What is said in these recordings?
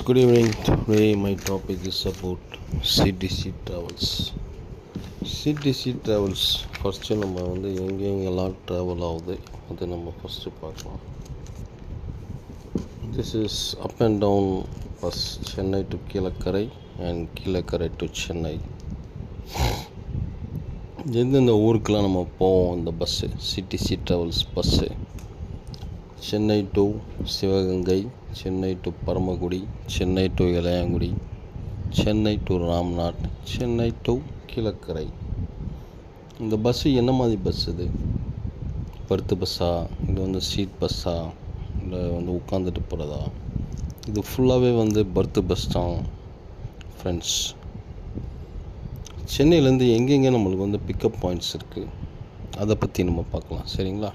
Good evening. Today my topic is about CTC travels. CTC travels first நம்ம எங்கெங்கெல்லாம் travel ஆகுது அதை நம்ம ஃபஸ்ட்டு பார்க்கலாம். This is up and down bus Chennai to Keelakarai and Keelakarai to Chennai. எந்தெந்த ஊருக்கெலாம் நம்ம போவோம் இந்த bus CTC travels bus. Chennai to Sivaganga, Chennai to Paramakudi, Chennai to Ilayangudi, Chennai to Ramnad, Chennai to Keelakarai. இந்த பஸ்ஸு என்ன மாதிரி பஸ் இது? பர்த்து பஸ்ஸா, இது சீட் பஸ்ஸா, இல்லை உட்காந்துட்டு போகிறதா? இது ஃபுல்லாகவே பர்த்து பஸ் தான் ஃப்ரெண்ட்ஸ். சென்னையிலேருந்து எங்கெங்கே நம்மளுக்கு பிக்கப் பாயிண்ட்ஸ் இருக்குது அதை பற்றி நம்ம பார்க்கலாம், சரிங்களா?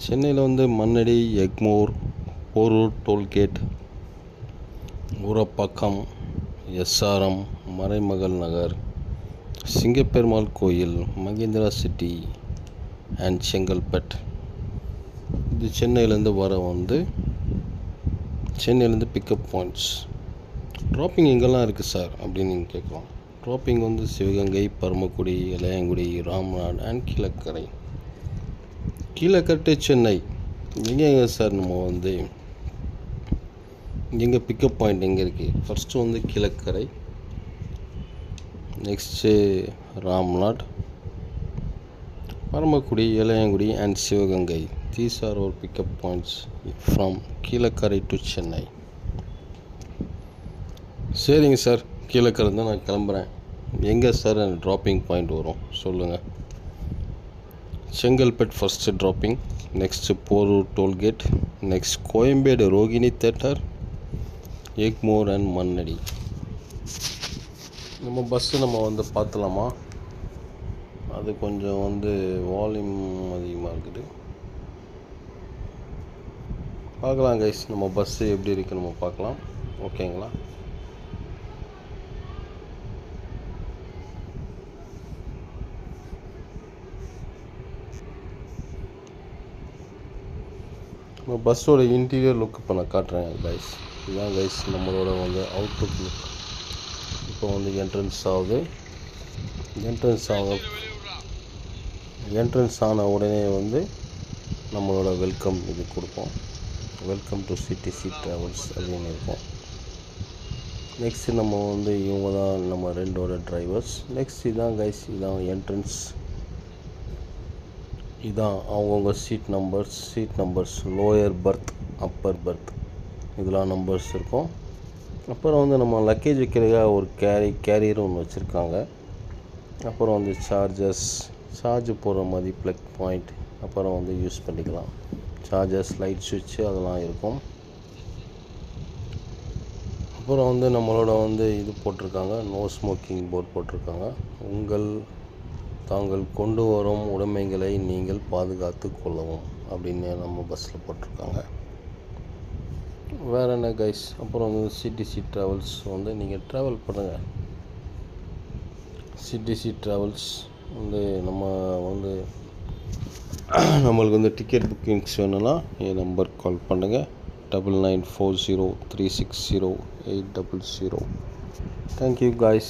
சென்னையில் மண்ணடி, எக்மோர், போரூர் டோல்கேட், ஊரப்பாக்கம், எஸ்ஆர்எம், மறைமகள் நகர், சிங்கப்பெருமாள் கோயில், மகேந்திரா சிட்டி அண்ட் செங்கல்பட். இது சென்னையிலேருந்து வர சென்னையிலேருந்து பிக்கப் பாயிண்ட்ஸ். ட்ராப்பிங் எங்கெல்லாம் இருக்குது சார் அப்படின்னு நீங்கள் கேட்கலாம். Dropping Sivaganga, Paramakudi, Ilayangudi, Ramnad and Keelakarai. Keelakarai to Chennai எங்கே சார் நம்ம எங்கே பிக்கப் பாயிண்ட் எங்கே இருக்குது? First Keelakarai, next Ramnad, Paramakudi, Ilayangudi and Sivaganga. These are our pickup points from Keelakarai to Chennai. சரிங்க சார், கீழக்கரை தான் நான் கிளம்புறேன். எங்கே சார் ட்ராப்பிங் பாயிண்ட் வரும் சொல்லுங்கள். Chengalpattu first dropping, next Porur toll gate, next Koyambedu Rohini theatre, Egmore and Mannady. நம்ம பஸ்ஸு நம்ம பார்த்துலாமா? அது கொஞ்சம் வால்யூம் அதிகமாக இருக்குது. பார்க்கலாம் கைஸ், நம்ம பஸ்ஸு எப்படி இருக்குது நம்ம பார்க்கலாம். ஓகேங்களா? நம்ம பஸ்ஸோட இன்டீரியர் லுக் இப்போ நான் காட்டுறேன் கைஸ். இதுதான் கைஸ் நம்மளோட அவுட்லுக் லுக். இப்போ என்ட்ரன்ஸ் ஆகுது. என்ட்ரன்ஸ் ஆன உடனே நம்மளோட வெல்கம் இது கொடுப்போம். வெல்கம் டு சிடிசி ட்ராவல்ஸ் அப்படின்னு இருக்கும். நெக்ஸ்ட்டு நம்ம இவங்க தான் நம்ம ரெண்டோட டிரைவர்ஸ். நெக்ஸ்ட் இதான் கைஸ், இதான் என்ட்ரன்ஸ். இதான் அவங்கவுங்க seat numbers, lower berth, upper berth, இதெல்லாம் நம்பர்ஸ் இருக்கும். அப்புறம் நம்ம லக்கேஜ் வைக்கிறதுக்காக ஒரு கேரியர் ஒன்று வச்சுருக்காங்க. அப்புறம் சார்ஜ் போடுற மாதிரி ப்ளக் பாயிண்ட், அப்புறம் யூஸ் பண்ணிக்கலாம். சார்ஜர்ஸ், லைட் சுவிட்சு அதெல்லாம் இருக்கும். அப்புறம் நம்மளோட இது போட்டிருக்காங்க, நோ ஸ்மோக்கிங் போர்ட் போட்டிருக்காங்க. தாங்கள் கொண்டு வரும் உடைமைகளை நீங்கள் பாதுகாத்து கொள்ளவும் அப்படின்னு நம்ம பஸ்ஸில் போட்டிருக்காங்க. வேறு என்ன கைஸ்? அப்புறம் சிடிசி ட்ராவல்ஸ் நீங்கள் ட்ராவல் பண்ணுங்கள். சிடிசி ட்ராவல்ஸ் நம்ம நம்மளுக்கு டிக்கெட் புக்கிங்ஸ் வேணும்னா என் நம்பர் கால் பண்ணுங்கள். 9940360800. Thank you guys.